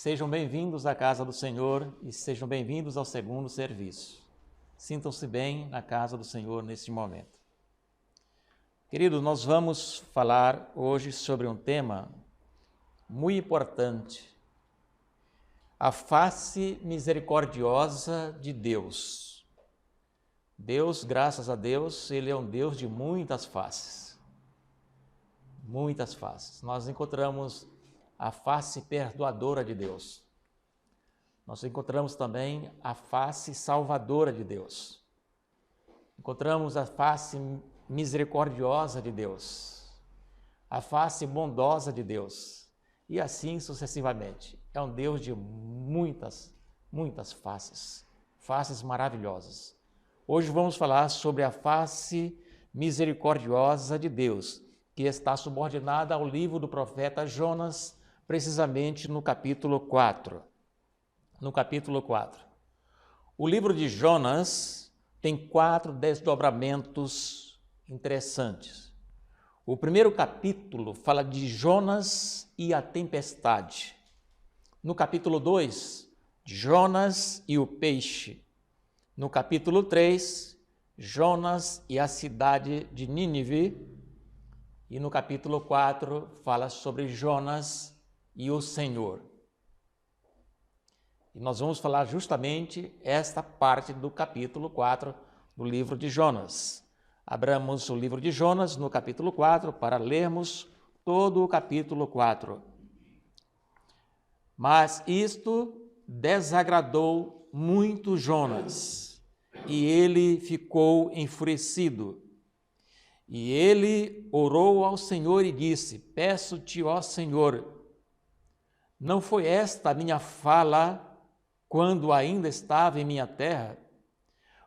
Sejam bem-vindos à casa do Senhor e sejam bem-vindos ao segundo serviço. Sintam-se bem na casa do Senhor neste momento. Queridos, nós vamos falar hoje sobre um tema muito importante: a face misericordiosa de Deus. Deus, graças a Deus, Ele é um Deus de muitas faces. Muitas faces. Nós encontramos a face perdoadora de Deus. Nós encontramos também a face salvadora de Deus. Encontramos a face misericordiosa de Deus, a face bondosa de Deus, e assim sucessivamente. É um Deus de muitas faces, faces maravilhosas. Hoje vamos falar sobre a face misericordiosa de Deus, que está subordinada ao livro do profeta Jonas, precisamente no capítulo 4. No capítulo 4. O livro de Jonas tem 4 desdobramentos interessantes. O primeiro capítulo fala de Jonas e a tempestade. No capítulo 2, Jonas e o peixe. No capítulo 3, Jonas e a cidade de Nínive. E no capítulo 4 fala sobre Jonas e o Senhor. E nós vamos falar justamente esta parte do capítulo 4 do livro de Jonas. Abramos o livro de Jonas no capítulo 4 para lermos todo o capítulo 4. Mas isto desagradou muito Jonas, e ele ficou enfurecido. E ele orou ao Senhor e disse: peço-te, ó Senhor, não foi esta a minha fala quando ainda estava em minha terra?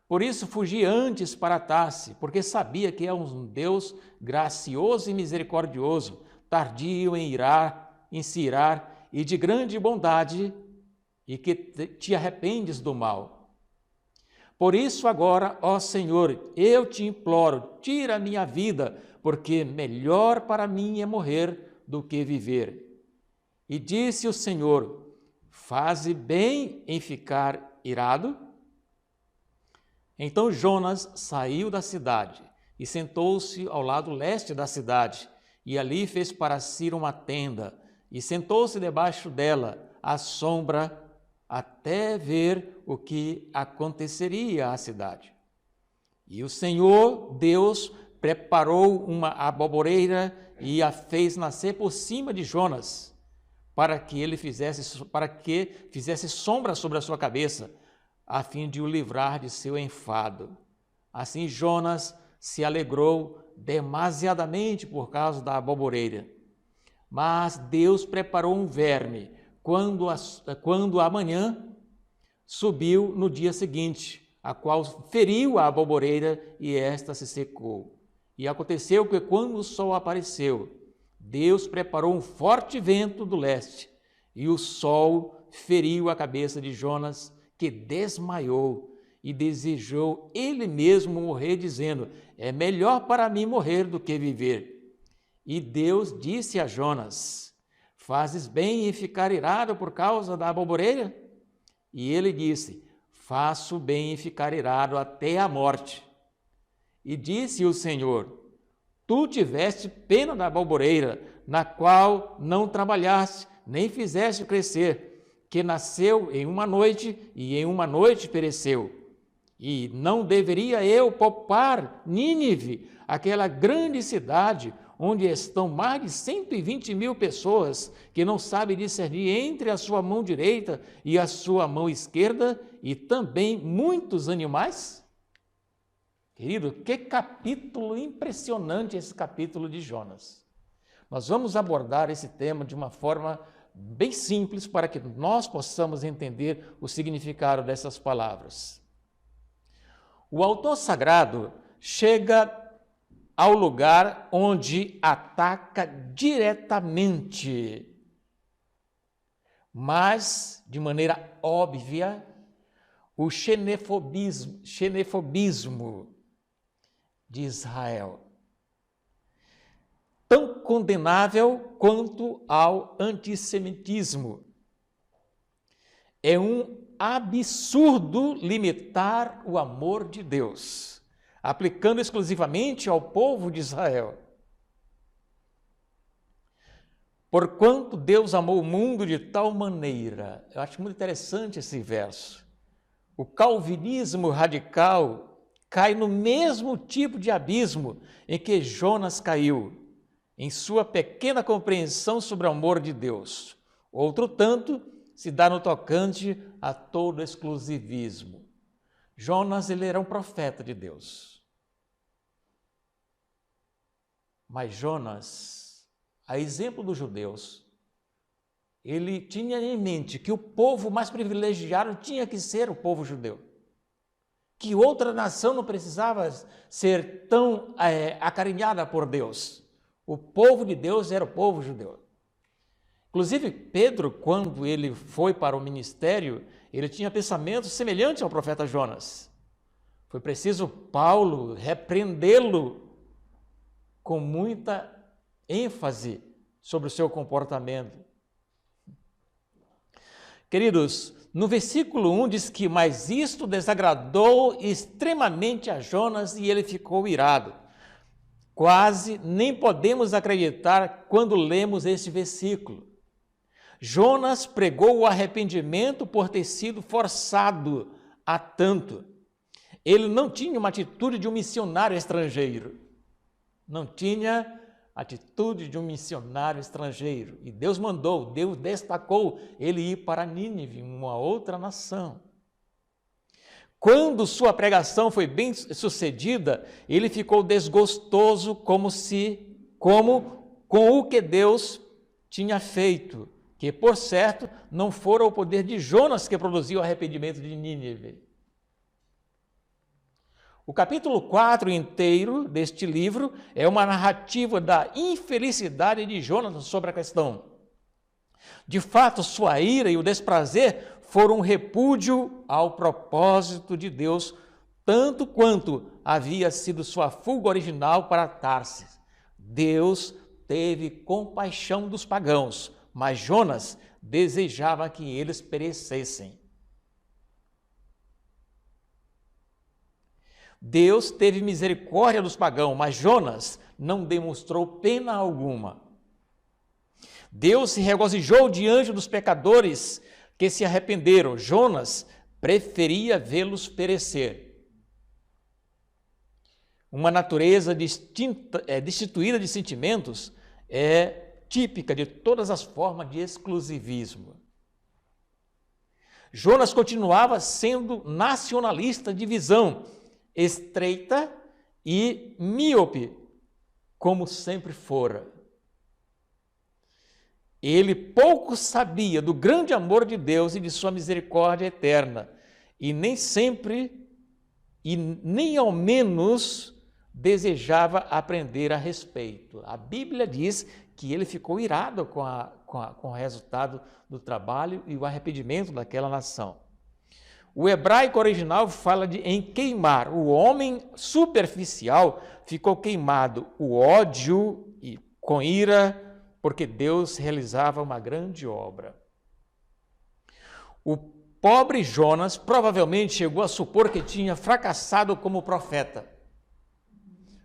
Por isso fugi antes para Tarse, porque sabia que é um Deus gracioso e misericordioso, tardio em se irar e de grande bondade, e que te arrependes do mal. Por isso agora, ó Senhor, eu te imploro, tira a minha vida, porque melhor para mim é morrer do que viver. E disse o Senhor: faze bem em ficar irado? Então Jonas saiu da cidade e sentou-se ao lado leste da cidade, e ali fez para si uma tenda, e sentou-se debaixo dela, à sombra, até ver o que aconteceria à cidade. E o Senhor Deus preparou uma aboboreira e a fez nascer por cima de Jonas, para que fizesse sombra sobre a sua cabeça, a fim de o livrar de seu enfado. Assim Jonas se alegrou demasiadamente por causa da aboboreira. Mas Deus preparou um verme, quando amanhã subiu no dia seguinte, a qual feriu a aboboreira e esta se secou. E aconteceu que quando o sol apareceu, Deus preparou um forte vento do leste, e o sol feriu a cabeça de Jonas, que desmaiou e desejou ele mesmo morrer, dizendo: é melhor para mim morrer do que viver. E Deus disse a Jonas: fazes bem em ficar irado por causa da aboboreira? E ele disse: faço bem em ficar irado até a morte. E disse o Senhor: tu tiveste pena da aboboreira, na qual não trabalhaste, nem fizeste crescer, que nasceu em uma noite e em uma noite pereceu. E não deveria eu poupar Nínive, aquela grande cidade, onde estão mais de 120.000 pessoas, que não sabem discernir entre a sua mão direita e a sua mão esquerda, e também muitos animais? Querido, que capítulo impressionante esse capítulo de Jonas. Nós vamos abordar esse tema de uma forma bem simples para que nós possamos entender o significado dessas palavras. O autor sagrado chega ao lugar onde ataca diretamente, mas de maneira óbvia, o xenofobismo de Israel, tão condenável quanto ao antissemitismo. É um absurdo limitar o amor de Deus, aplicando exclusivamente ao povo de Israel. Porquanto Deus amou o mundo de tal maneira, eu acho muito interessante esse verso. O calvinismo radical cai no mesmo tipo de abismo em que Jonas caiu, em sua pequena compreensão sobre o amor de Deus. Outro tanto se dá no tocante a todo exclusivismo. Jonas, ele era um profeta de Deus. Mas Jonas, a exemplo dos judeus, ele tinha em mente que o povo mais privilegiado tinha que ser o povo judeu. Que outra nação não precisava ser tão acarinhada por Deus. O povo de Deus era o povo judeu. Inclusive, Pedro, quando ele foi para o ministério, ele tinha pensamentos semelhantes ao profeta Jonas. Foi preciso Paulo repreendê-lo com muita ênfase sobre o seu comportamento. Queridos, no versículo 1 diz que, mas isto desagradou extremamente a Jonas e ele ficou irado. Quase nem podemos acreditar quando lemos este versículo. Jonas pregou o arrependimento por ter sido forçado a tanto. Ele não tinha uma atitude de um missionário estrangeiro. Não tinha atitude de um missionário estrangeiro. E Deus mandou, Deus destacou ele ir para Nínive, uma outra nação. Quando sua pregação foi bem sucedida, ele ficou desgostoso com o que Deus tinha feito, que, por certo, não fora o poder de Jonas que produziu o arrependimento de Nínive. O capítulo 4 inteiro deste livro é uma narrativa da infelicidade de Jonas sobre a questão. De fato, sua ira e o desprazer foram um repúdio ao propósito de Deus, tanto quanto havia sido sua fuga original para Tarsis. Deus teve compaixão dos pagãos, mas Jonas desejava que eles perecessem. Deus teve misericórdia dos pagãos, mas Jonas não demonstrou pena alguma. Deus se regozijou diante dos pecadores que se arrependeram. Jonas preferia vê-los perecer. Uma natureza destituída de sentimentos é típica de todas as formas de exclusivismo. Jonas continuava sendo nacionalista de visão estreita e míope, como sempre fora. Ele pouco sabia do grande amor de Deus e de sua misericórdia eterna, e nem ao menos desejava aprender a respeito. A Bíblia diz que ele ficou irado com o resultado do trabalho e o arrependimento daquela nação. O hebraico original fala em queimar. O homem superficial ficou queimado, o ódio e com ira, porque Deus realizava uma grande obra. O pobre Jonas provavelmente chegou a supor que tinha fracassado como profeta.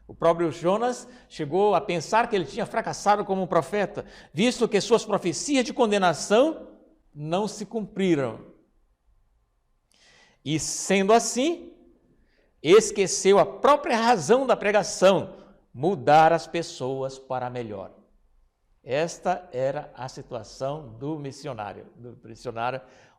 O próprio Jonas chegou a pensar que ele tinha fracassado como profeta, visto que suas profecias de condenação não se cumpriram. E, sendo assim, esqueceu a própria razão da pregação, mudar as pessoas para melhor. Esta era a situação do missionário,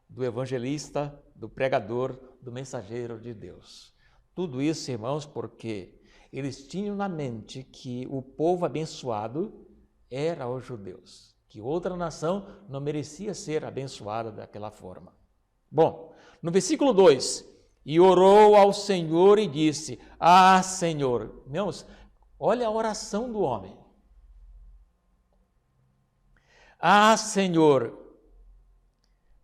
do evangelista, do pregador, do mensageiro de Deus. Tudo isso, irmãos, porque eles tinham na mente que o povo abençoado era os judeus, que outra nação não merecia ser abençoada daquela forma. Bom, no versículo 2, e orou ao Senhor e disse: Ah, Senhor, irmãos, olha a oração do homem. Ah, Senhor,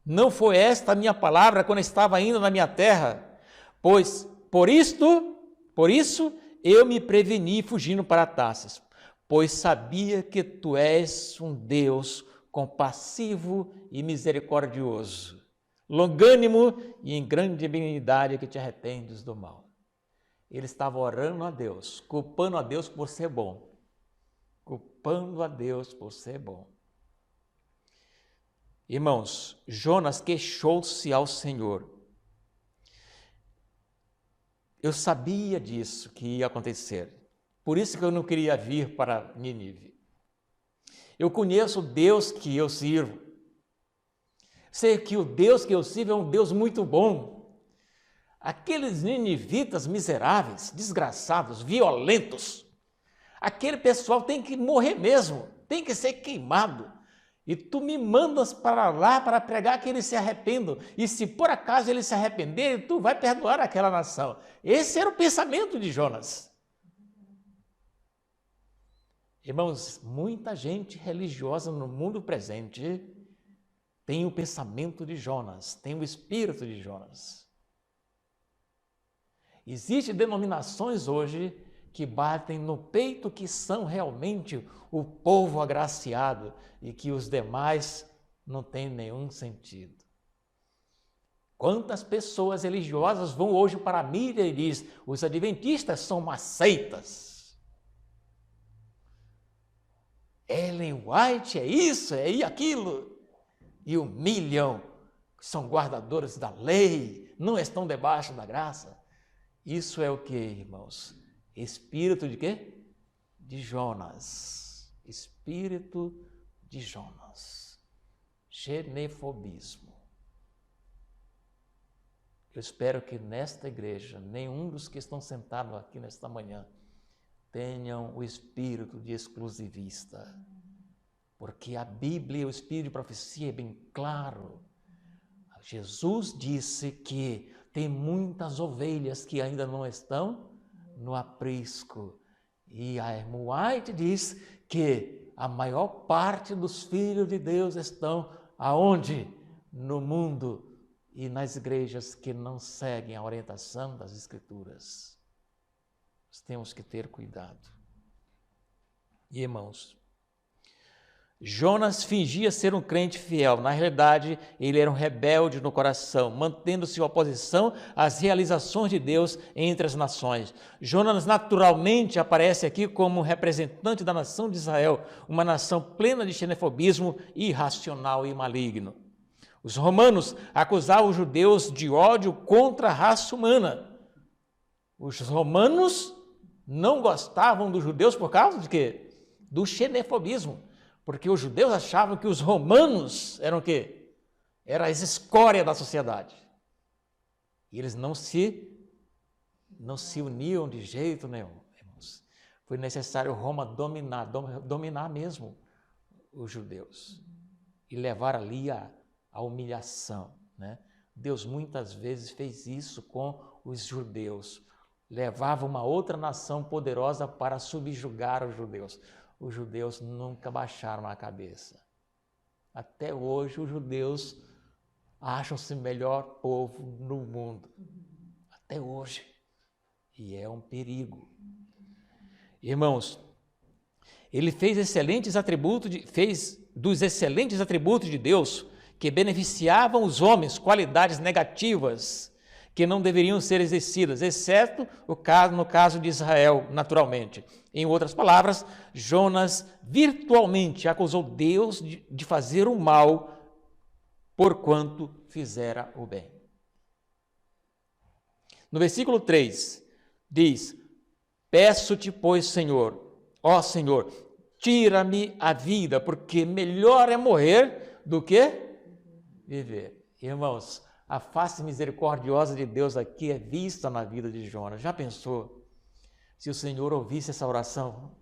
não foi esta a minha palavra quando estava ainda na minha terra? Pois por isso eu me preveni fugindo para Tarsis, pois sabia que tu és um Deus compassivo e misericordioso, longânimo e em grande benignidade que te arrependes do mal. Ele estava orando a Deus, culpando a Deus por ser bom. Culpando a Deus por ser bom. Irmãos, Jonas queixou-se ao Senhor. Eu sabia disso que ia acontecer. Por isso que eu não queria vir para Nínive. Eu conheço o Deus que eu sirvo. Sei que o Deus que eu sirvo é um Deus muito bom. Aqueles ninivitas miseráveis, desgraçados, violentos, aquele pessoal tem que morrer mesmo, tem que ser queimado. E tu me mandas para lá para pregar que eles se arrependam. E se por acaso eles se arrependerem, tu vai perdoar aquela nação. Esse era o pensamento de Jonas. Irmãos, muita gente religiosa no mundo presente tem o pensamento de Jonas, tem o espírito de Jonas. Existem denominações hoje que batem no peito que são realmente o povo agraciado e que os demais não têm nenhum sentido. Quantas pessoas religiosas vão hoje para a mídia e dizem: os adventistas são umas seitas. Ellen White é isso, é aquilo. E humilham, são guardadores da lei, não estão debaixo da graça. Isso é o que, irmãos? Espírito de quê? De Jonas. Espírito de Jonas. Xenofobismo. Eu espero que nesta igreja, nenhum dos que estão sentados aqui nesta manhã tenham o espírito de exclusivista. Porque a Bíblia, o espírito de profecia é bem claro. Jesus disse que tem muitas ovelhas que ainda não estão no aprisco. E a irmã White diz que a maior parte dos filhos de Deus estão aonde? No mundo e nas igrejas que não seguem a orientação das Escrituras. Nós temos que ter cuidado. E irmãos, Jonas fingia ser um crente fiel. Na realidade, ele era um rebelde no coração, mantendo-se em oposição às realizações de Deus entre as nações. Jonas naturalmente aparece aqui como representante da nação de Israel, uma nação plena de xenofobismo irracional e maligno. Os romanos acusavam os judeus de ódio contra a raça humana. Os romanos não gostavam dos judeus por causa de quê? Do xenofobismo. Porque os judeus achavam que os romanos eram o quê? Era a escória da sociedade. E eles não se uniam de jeito nenhum, irmãos. Foi necessário Roma dominar mesmo os judeus. E levar ali a humilhação, né? Deus muitas vezes fez isso com os judeus. Levava uma outra nação poderosa para subjugar os judeus. Os judeus nunca baixaram a cabeça. Até hoje os judeus acham-se o melhor povo no mundo. Até hoje. E é um perigo. Irmãos, ele fez dos excelentes atributos de Deus que beneficiavam os homens, qualidades negativas que não deveriam ser exercidas, exceto no caso de Israel, naturalmente. Em outras palavras, Jonas virtualmente acusou Deus de fazer o mal, porquanto fizera o bem. No versículo 3, diz: peço-te, pois, Senhor, ó Senhor, tira-me a vida, porque melhor é morrer do que viver. Irmãos, a face misericordiosa de Deus aqui é vista na vida de Jonas. Já pensou se o Senhor ouvisse essa oração?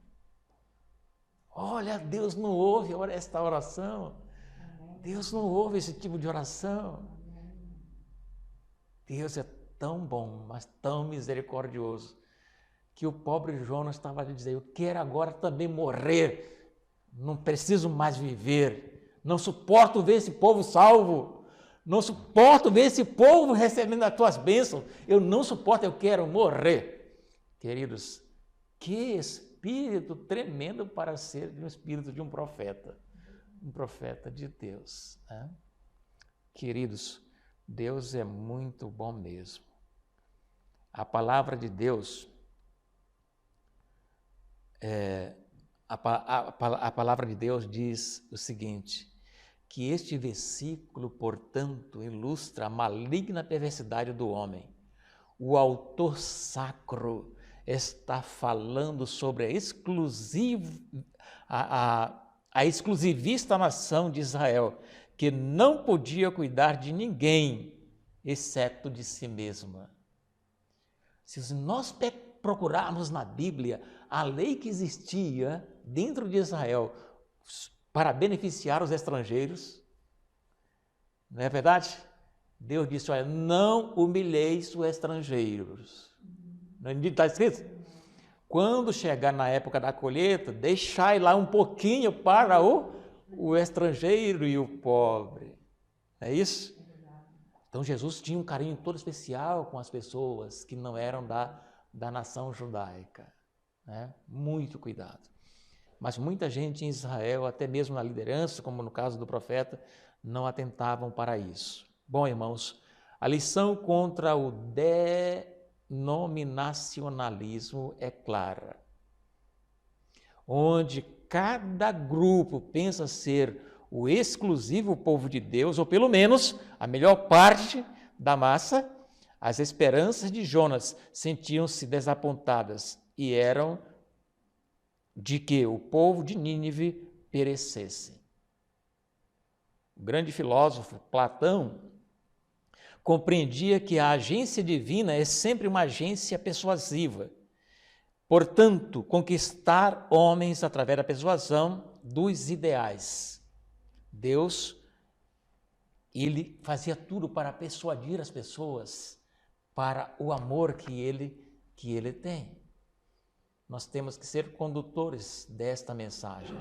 Olha, Deus não ouve esta oração. Deus não ouve esse tipo de oração. Deus é tão bom, mas tão misericordioso, que o pobre Jonas estava a dizer: eu quero agora também morrer, não preciso mais viver, não suporto ver esse povo salvo. Não suporto ver esse povo recebendo as tuas bênçãos. Eu não suporto, eu quero morrer. Queridos, que espírito tremendo para ser um espírito de um profeta de Deus. Né? Queridos, Deus é muito bom mesmo. A palavra de Deus, a palavra de Deus diz o seguinte, que este versículo, portanto, ilustra a maligna perversidade do homem. O autor sacro está falando sobre a exclusivista nação de Israel, que não podia cuidar de ninguém, exceto de si mesma. Se nós procurarmos na Bíblia a lei que existia dentro de Israel para beneficiar os estrangeiros, não é verdade? Deus disse, olha, não humilheis os estrangeiros. Não está escrito? Quando chegar na época da colheita, deixai lá um pouquinho para o estrangeiro e o pobre. É isso? Então Jesus tinha um carinho todo especial com as pessoas que não eram da nação judaica. Né? Muito cuidado. Mas muita gente em Israel, até mesmo na liderança, como no caso do profeta, não atentavam para isso. Bom, irmãos, a lição contra o denominacionalismo é clara. Onde cada grupo pensa ser o exclusivo povo de Deus, ou pelo menos a melhor parte da massa, as esperanças de Jonas sentiam-se desapontadas e eram de que o povo de Nínive perecesse. O grande filósofo Platão compreendia que a agência divina é sempre uma agência persuasiva. Portanto, conquistar homens através da persuasão dos ideais. Deus, ele fazia tudo para persuadir as pessoas para o amor que ele tem. Nós temos que ser condutores desta mensagem.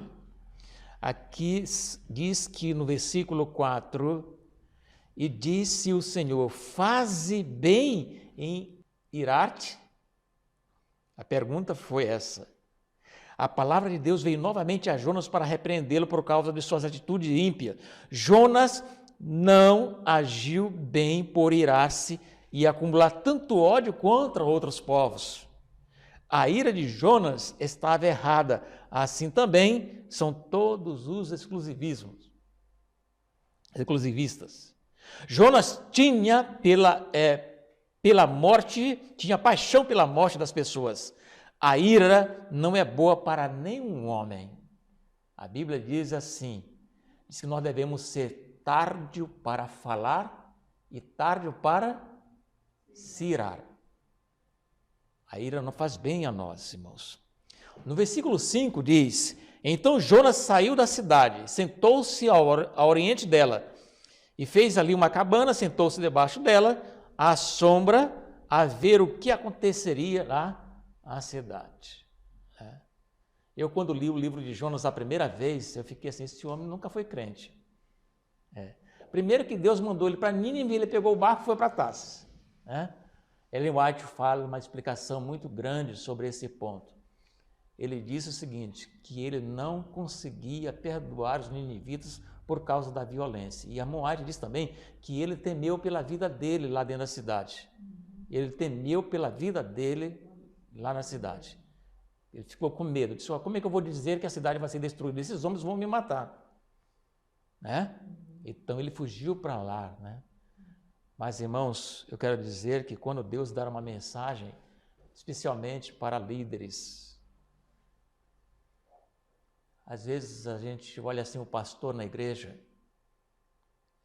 Aqui diz que no versículo 4, e disse o Senhor, faze bem em irar-te? A pergunta foi essa. A palavra de Deus veio novamente a Jonas para repreendê-lo por causa de suas atitudes ímpias. Jonas não agiu bem por irar-se e acumular tanto ódio contra outros povos. A ira de Jonas estava errada, assim também são todos os exclusivistas. Jonas tinha tinha paixão pela morte das pessoas. A ira não é boa para nenhum homem. A Bíblia diz assim, diz que nós devemos ser tardio para falar e tardio para se irar. A ira não faz bem a nós, irmãos. No versículo 5 diz, então Jonas saiu da cidade, sentou-se ao oriente dela, e fez ali uma cabana, sentou-se debaixo dela, à sombra, a ver o que aconteceria lá na cidade. Eu, quando li o livro de Jonas a primeira vez, eu fiquei assim, esse homem nunca foi crente. Primeiro que Deus mandou ele para Nínive, ele pegou o barco e foi para Tarsis. Ellen White fala uma explicação muito grande sobre esse ponto. Ele disse o seguinte, que ele não conseguia perdoar os ninivitas por causa da violência. E a White diz também que ele temeu pela vida dele lá dentro da cidade. Ele temeu pela vida dele lá na cidade. Ele ficou com medo, disse, como é que eu vou dizer que a cidade vai ser destruída? Esses homens vão me matar. Então ele fugiu para lá. Mas, irmãos, eu quero dizer que quando Deus dá uma mensagem, especialmente para líderes, às vezes a gente olha assim o pastor na igreja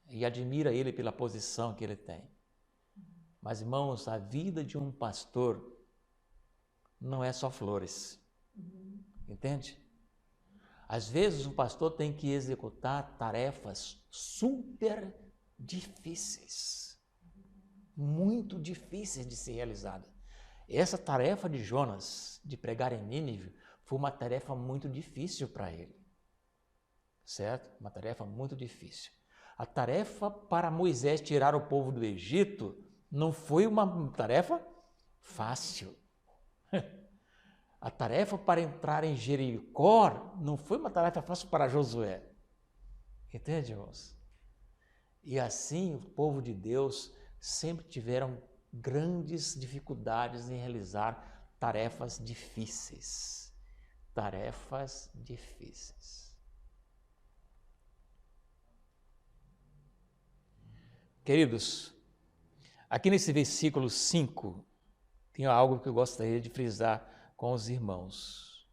e admira ele pela posição que ele tem. Mas, irmãos, a vida de um pastor não é só flores. Entende? Às vezes o pastor tem que executar tarefas super difíceis. Muito difíceis de ser realizada. Essa tarefa de Jonas, de pregar em Nínive, foi uma tarefa muito difícil para ele. Certo? Uma tarefa muito difícil. A tarefa para Moisés tirar o povo do Egito não foi uma tarefa fácil. A tarefa para entrar em Jericó não foi uma tarefa fácil para Josué. Entende, irmãos? E assim o povo de Deus sempre tiveram grandes dificuldades em realizar tarefas difíceis. Tarefas difíceis. Queridos, aqui nesse versículo 5, tem algo que eu gostaria de frisar com os irmãos.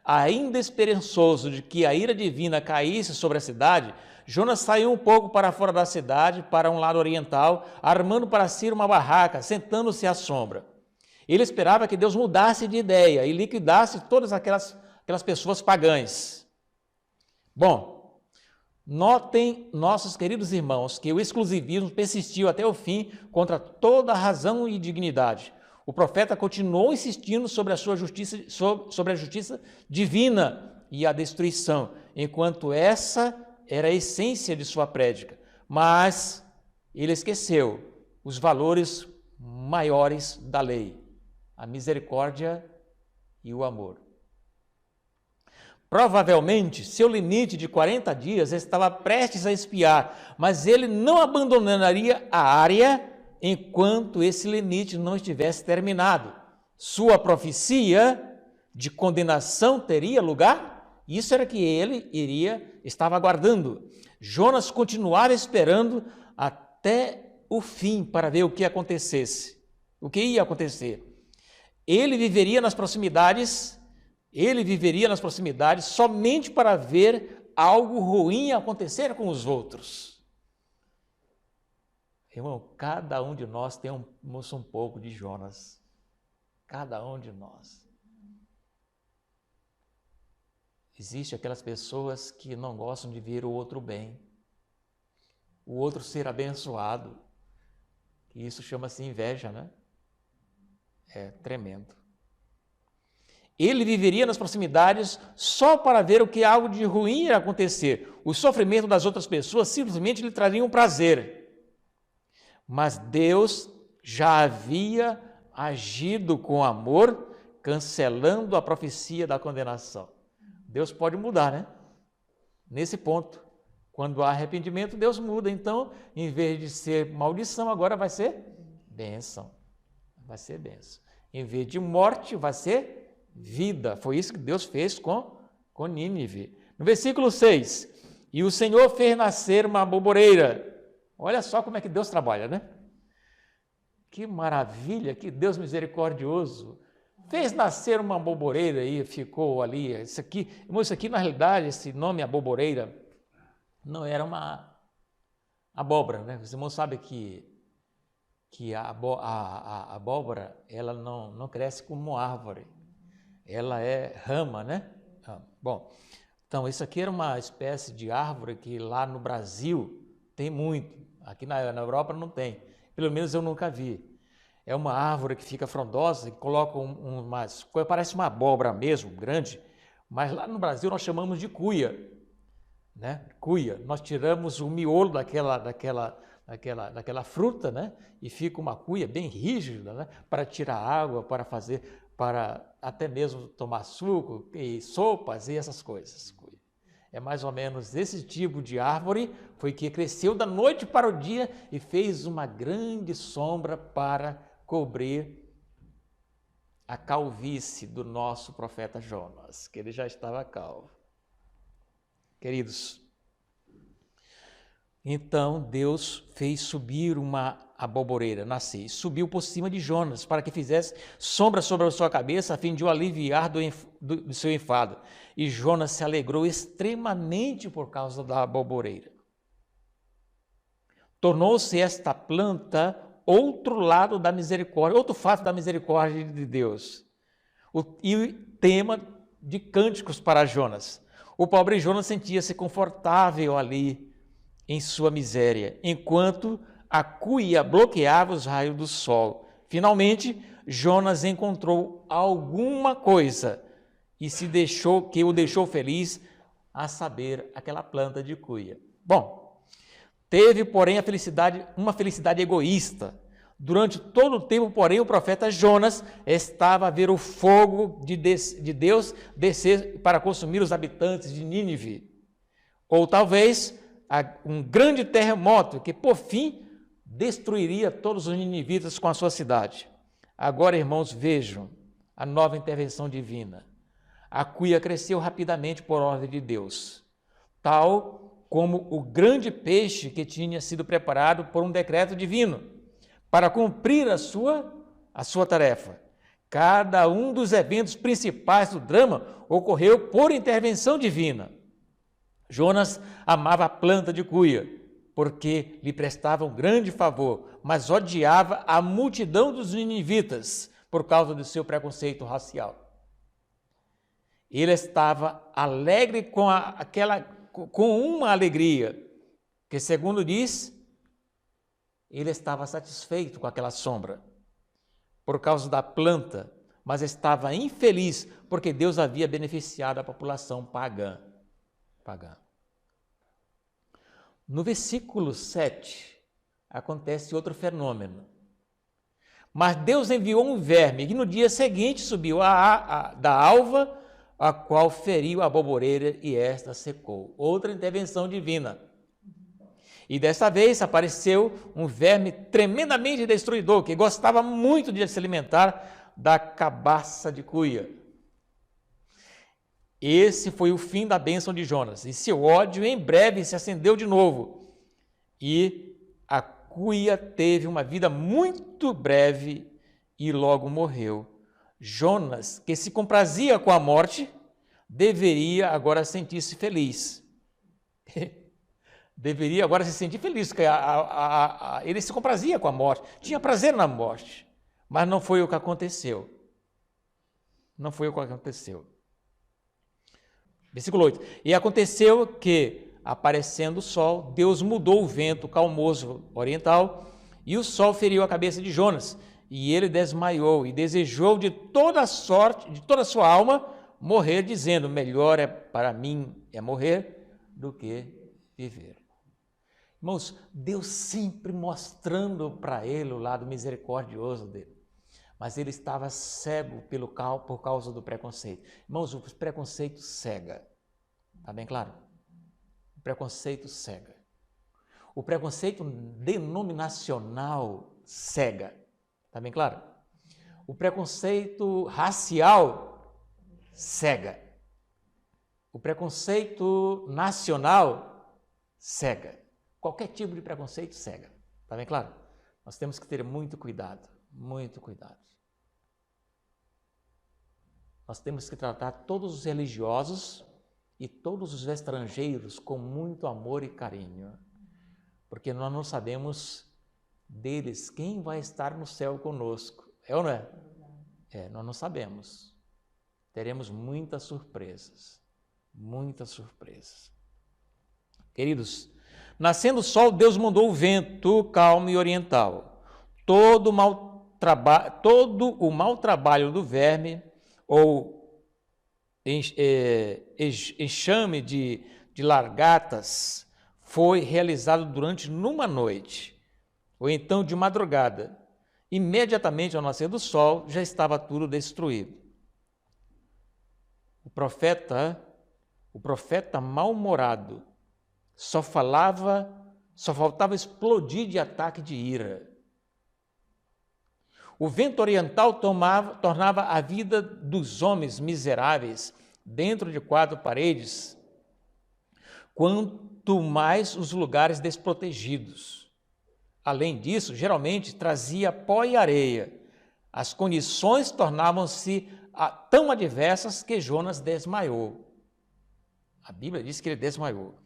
Ainda esperançoso de que a ira divina caísse sobre a cidade, Jonas saiu um pouco para fora da cidade, para um lado oriental, armando para si uma barraca, sentando-se à sombra. Ele esperava que Deus mudasse de ideia e liquidasse todas aquelas pessoas pagãs. Bom, notem, nossos queridos irmãos, que o exclusivismo persistiu até o fim contra toda razão e dignidade. O profeta continuou insistindo sobre a sua justiça, sobre a justiça divina e a destruição, enquanto essa era a essência de sua prédica. Mas ele esqueceu os valores maiores da lei, a misericórdia e o amor. Provavelmente, seu limite de 40 dias estava prestes a expirar, mas ele não abandonaria a área enquanto esse limite não estivesse terminado. Sua profecia de condenação teria lugar? Isso era que ele estava aguardando. Jonas continuava esperando até o fim para ver o que acontecesse. O que ia acontecer? Ele viveria nas proximidades somente para ver algo ruim acontecer com os outros. Irmão, cada um de nós temos um pouco de Jonas. Cada um de nós. Existem aquelas pessoas que não gostam de ver o outro bem, o outro ser abençoado. Isso chama-se inveja, né? É tremendo. Ele viveria nas proximidades só para ver o que algo de ruim ia acontecer. O sofrimento das outras pessoas simplesmente lhe traria um prazer. Mas Deus já havia agido com amor, cancelando a profecia da condenação. Deus pode mudar, né? Nesse ponto. Quando há arrependimento, Deus muda. Então, em vez de ser maldição, agora vai ser bênção. Vai ser bênção. Em vez de morte, vai ser vida. Foi isso que Deus fez com Nínive. No versículo 6, e o Senhor fez nascer uma aboboreira. Olha só como é que Deus trabalha, né? Que maravilha, que Deus misericordioso. Fez nascer uma aboboreira e ficou ali. Isso aqui, na realidade, esse nome aboboreira não era uma abóbora, né? Os irmãos sabem que a abóbora ela não cresce como árvore. Ela é rama, né? Bom, então isso aqui era uma espécie de árvore que lá no Brasil tem muito. Aqui na Europa não tem, pelo menos eu nunca vi. É uma árvore que fica frondosa e coloca parece uma abóbora mesmo, grande, mas lá no Brasil nós chamamos de cuia, né? Cuia. Nós tiramos o miolo daquela fruta, né? E fica uma cuia bem rígida, né? Para tirar água, para até mesmo tomar suco e sopas e essas coisas. É mais ou menos esse tipo de árvore foi que cresceu da noite para o dia e fez uma grande sombra para cobrir a calvície do nosso profeta Jonas, que ele já estava calvo. Queridos, então Deus fez subir uma aboboreira, nascer, subiu por cima de Jonas para que fizesse sombra sobre a sua cabeça a fim de o aliviar do seu enfado. E Jonas se alegrou extremamente por causa da aboboreira. Tornou-se esta planta outro lado da misericórdia, outro fato da misericórdia de Deus. E tema de cânticos para Jonas. O pobre Jonas sentia-se confortável ali em sua miséria, enquanto a cuia bloqueava os raios do sol. Finalmente, Jonas encontrou alguma coisa que o deixou feliz, a saber, aquela planta de cuia. Bom, teve, porém, uma felicidade egoísta. Durante todo o tempo, porém, o profeta Jonas estava a ver o fogo de Deus descer para consumir os habitantes de Nínive. Ou talvez um grande terremoto que, por fim, destruiria todos os ninivitas com a sua cidade. Agora, irmãos, vejam a nova intervenção divina. A cuia cresceu rapidamente por ordem de Deus, tal como o grande peixe que tinha sido preparado por um decreto divino para cumprir a sua tarefa. Cada um dos eventos principais do drama ocorreu por intervenção divina. Jonas amava a planta de cuia, porque lhe prestava um grande favor, mas odiava a multidão dos ninivitas por causa do seu preconceito racial. Ele estava alegre com uma alegria, que, segundo diz, ele estava satisfeito com aquela sombra, por causa da planta, mas estava infeliz, porque Deus havia beneficiado a população pagã. No versículo 7, acontece outro fenômeno. Mas Deus enviou um verme, que no dia seguinte subiu da alva, a qual feriu a boboreira e esta secou. Outra intervenção divina. E desta vez apareceu um verme tremendamente destruidor, que gostava muito de se alimentar da cabaça de cuia. Esse foi o fim da bênção de Jonas, e seu ódio em breve se acendeu de novo. E a cuia teve uma vida muito breve e logo morreu. Jonas, que se comprazia com a morte, deveria agora sentir-se feliz. Deveria agora se sentir feliz, porque ele se comprazia com a morte, tinha prazer na morte, mas não foi o que aconteceu. Não foi o que aconteceu. Versículo 8. E aconteceu que, aparecendo o sol, Deus mudou o vento calmoso oriental, e o sol feriu a cabeça de Jonas, e ele desmaiou, e desejou de toda a sua alma, morrer, dizendo: melhor é para mim morrer do que viver. Irmãos, Deus sempre mostrando para ele o lado misericordioso dele. Mas ele estava cego por causa do preconceito. Irmãos, o preconceito cega. Está bem claro? O preconceito cega. O preconceito denominacional cega. Está bem claro? O preconceito racial cega. O preconceito nacional cega. Qualquer tipo de preconceito cega. Está bem claro? Nós temos que ter muito cuidado. Muito cuidado. Nós temos que tratar todos os religiosos e todos os estrangeiros com muito amor e carinho, porque nós não sabemos deles quem vai estar no céu conosco. É ou não é? Nós não sabemos. Teremos muitas surpresas. Muitas surpresas. Queridos, nascendo o sol, Deus mandou o vento calmo e oriental. Todo o mau trabalho do verme, ou enxame de largatas, foi realizado durante numa noite, ou então de madrugada. Imediatamente ao nascer do sol, já estava tudo destruído. O profeta mal-humorado, só faltava explodir de ataque de ira. O vento oriental tornava a vida dos homens miseráveis dentro de quatro paredes, quanto mais os lugares desprotegidos. Além disso, geralmente trazia pó e areia. As condições tornavam-se tão adversas que Jonas desmaiou. A Bíblia diz que ele desmaiou.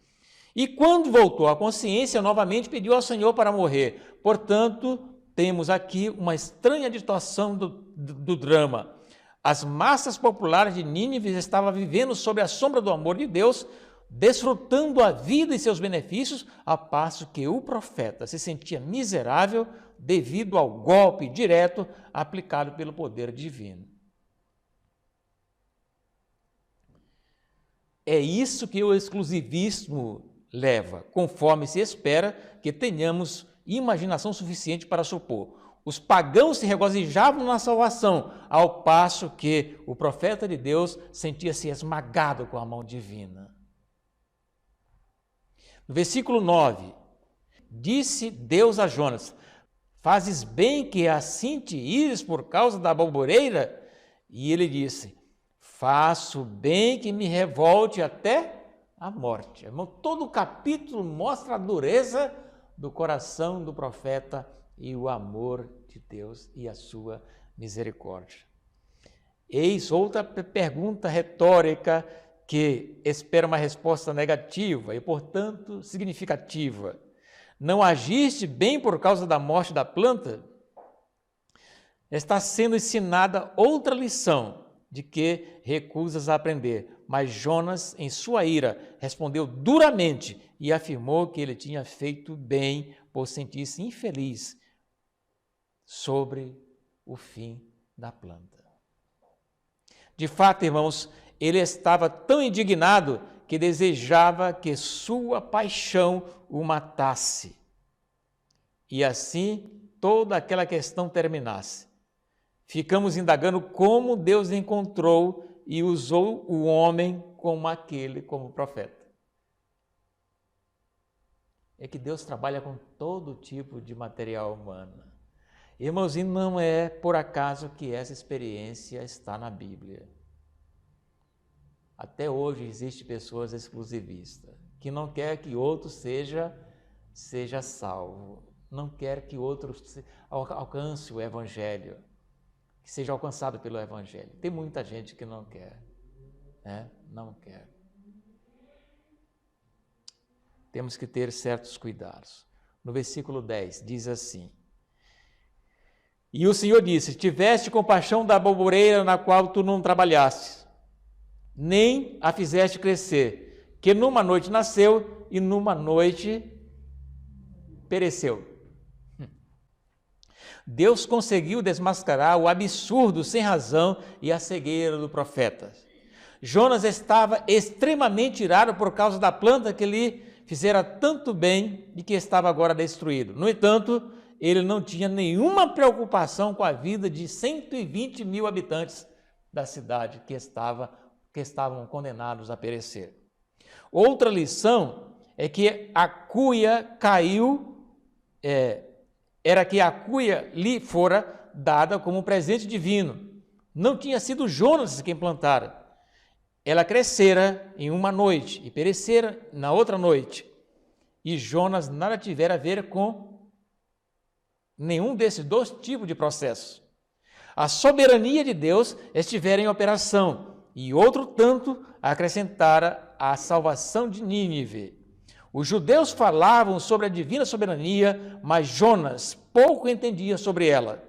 E quando voltou à consciência, novamente pediu ao Senhor para morrer. Portanto, temos aqui uma estranha distorção do drama. As massas populares de Nínive estavam vivendo sob a sombra do amor de Deus, desfrutando a vida e seus benefícios, a passo que o profeta se sentia miserável devido ao golpe direto aplicado pelo poder divino. É isso que o exclusivismo leva, conforme se espera que tenhamos imaginação suficiente para supor. Os pagãos se regozijavam na salvação, ao passo que o profeta de Deus sentia-se esmagado com a mão divina. No versículo 9, disse Deus a Jonas: fazes bem que assim te ires por causa da balbureira? E ele disse: faço bem que me revolte até a morte. Irmão, todo o capítulo mostra a dureza do coração do profeta e o amor de Deus e a sua misericórdia. Eis outra pergunta retórica que espera uma resposta negativa e, portanto, significativa. Não agiste bem por causa da morte da planta? Está sendo ensinada outra lição de que recusas a aprender. Mas Jonas, em sua ira, respondeu duramente e afirmou que ele tinha feito bem por sentir-se infeliz sobre o fim da planta. De fato, irmãos, ele estava tão indignado que desejava que sua paixão o matasse. E assim toda aquela questão terminasse. Ficamos indagando como Deus encontrou e usou o homem como profeta. É que Deus trabalha com todo tipo de material humano. Irmãos, e não é por acaso que essa experiência está na Bíblia. Até hoje existem pessoas exclusivistas, que não quer que outro seja salvo, não quer que outro alcance o Evangelho, que seja alcançado pelo Evangelho. Tem muita gente que não quer, né? Não quer. Temos que ter certos cuidados. No versículo 10 diz assim: e o Senhor disse: tiveste compaixão da balbureira na qual tu não trabalhaste, nem a fizeste crescer, que numa noite nasceu e numa noite pereceu. Deus conseguiu desmascarar o absurdo sem razão e a cegueira do profeta. Jonas estava extremamente irado por causa da planta que lhe fizera tanto bem e que estava agora destruído. No entanto, ele não tinha nenhuma preocupação com a vida de 120 mil habitantes da cidade que estavam condenados a perecer. Outra lição é que a cuia caiu, era que a cuia lhe fora dada como um presente divino. Não tinha sido Jonas quem plantara. Ela crescera em uma noite e perecera na outra noite. E Jonas nada tivera a ver com nenhum desses dois tipos de processos. A soberania de Deus estivera em operação e outro tanto acrescentara a salvação de Nínive. Os judeus falavam sobre a divina soberania, mas Jonas pouco entendia sobre ela.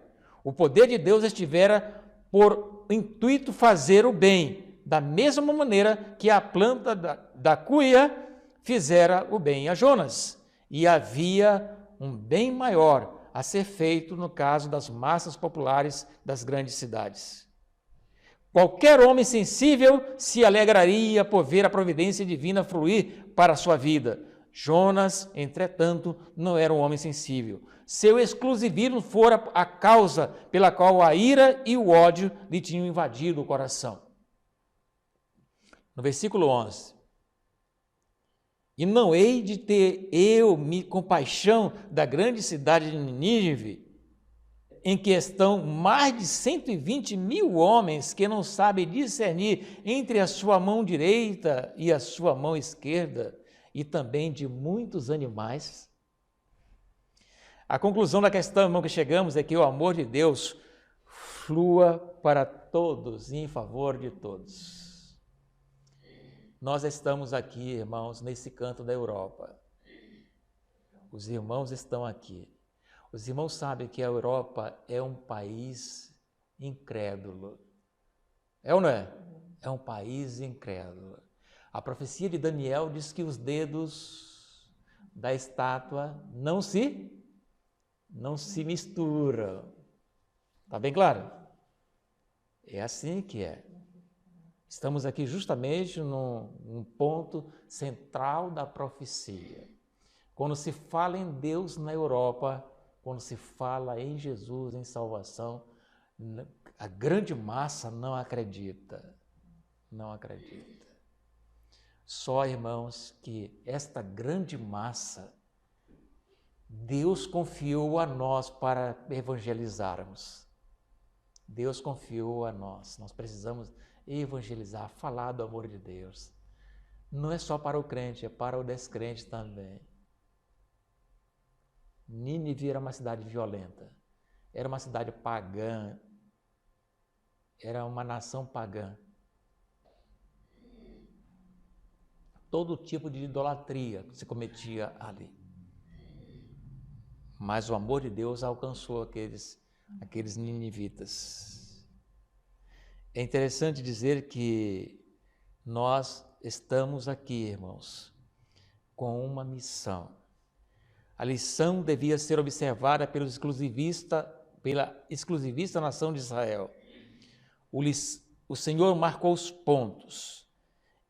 O poder de Deus estivera por intuito fazer o bem, da mesma maneira que a planta da cuia fizera o bem a Jonas. E havia um bem maior a ser feito no caso das massas populares das grandes cidades. Qualquer homem sensível se alegraria por ver a providência divina fluir para a sua vida. Jonas, entretanto, não era um homem sensível. Seu exclusivismo fora a causa pela qual a ira e o ódio lhe tinham invadido o coração. No versículo 11: e não hei de ter compaixão da grande cidade de Nínive, em que estão mais de 120 mil homens que não sabem discernir entre a sua mão direita e a sua mão esquerda, e também de muitos animais. A conclusão da questão, irmão, que chegamos é que o amor de Deus flua para todos e em favor de todos. Nós estamos aqui, irmãos, nesse canto da Europa. Os irmãos estão aqui. Os irmãos sabem que a Europa é um país incrédulo. É ou não é? É um país incrédulo. A profecia de Daniel diz que os dedos da estátua não se misturam. Está bem claro? É assim que é. Estamos aqui justamente num ponto central da profecia. Quando se fala em Deus na Europa, quando se fala em Jesus, em salvação, a grande massa não acredita. Não acredita. Só, irmãos, que esta grande massa, Deus confiou a nós para evangelizarmos. Deus confiou a nós. Nós precisamos evangelizar, falar do amor de Deus. Não é só para o crente, é para o descrente também. Nínive era uma cidade violenta, era uma cidade pagã, era uma nação pagã. Todo tipo de idolatria se cometia ali. Mas o amor de Deus alcançou aqueles ninivitas. É interessante dizer que nós estamos aqui, irmãos, com uma missão. A lição devia ser observada pela exclusivista nação de Israel. O Senhor marcou os pontos.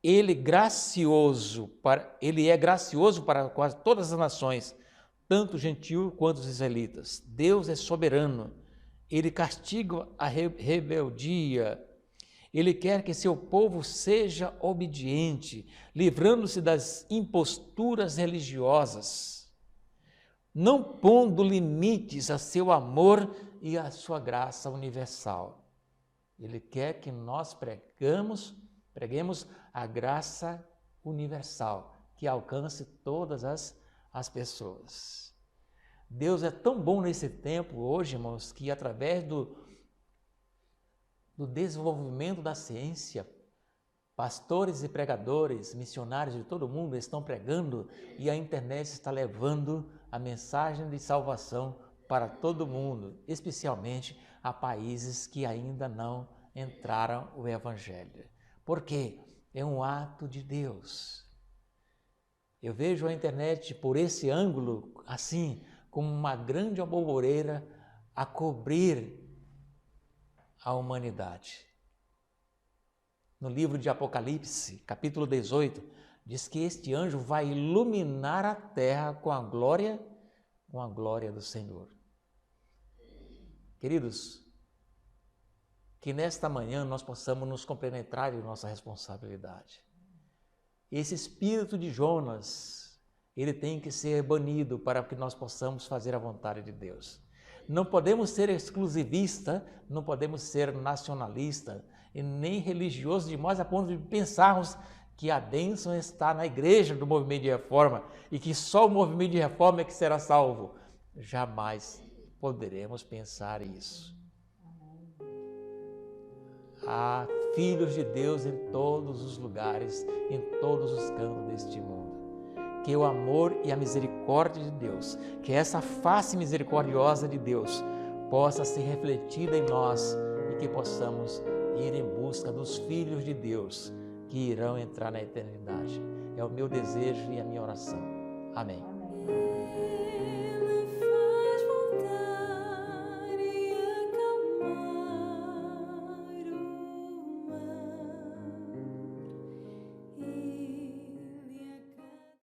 Ele é gracioso para quase todas as nações, tanto o gentio quanto os israelitas. Deus é soberano. Ele castiga a rebeldia. Ele quer que seu povo seja obediente, livrando-se das imposturas religiosas, não pondo limites a seu amor e a sua graça universal. Ele quer que nós preguemos a graça universal, que alcance todas as pessoas. Deus é tão bom nesse tempo hoje, irmãos, que através do desenvolvimento da ciência, pastores e pregadores, missionários de todo mundo estão pregando e a internet está levando a mensagem de salvação para todo mundo, especialmente a países que ainda não entraram o Evangelho. Por quê? É um ato de Deus. Eu vejo a internet por esse ângulo, assim, como uma grande alvoreira a cobrir a humanidade. No livro de Apocalipse, capítulo 18, diz que este anjo vai iluminar a terra com a glória do Senhor. Queridos, que nesta manhã nós possamos nos compenetrar de nossa responsabilidade. Esse espírito de Jonas, ele tem que ser banido para que nós possamos fazer a vontade de Deus. Não podemos ser exclusivista, não podemos ser nacionalista e nem religioso demais a ponto de pensarmos que a bênção está na igreja do movimento de reforma e que só o movimento de reforma é que será salvo. Jamais poderemos pensar isso. Há filhos de Deus em todos os lugares, em todos os cantos deste mundo. Que o amor e a misericórdia de Deus, que essa face misericordiosa de Deus possa ser refletida em nós e que possamos ir em busca dos filhos de Deus que irão entrar na eternidade. É o meu desejo e a minha oração. Amém.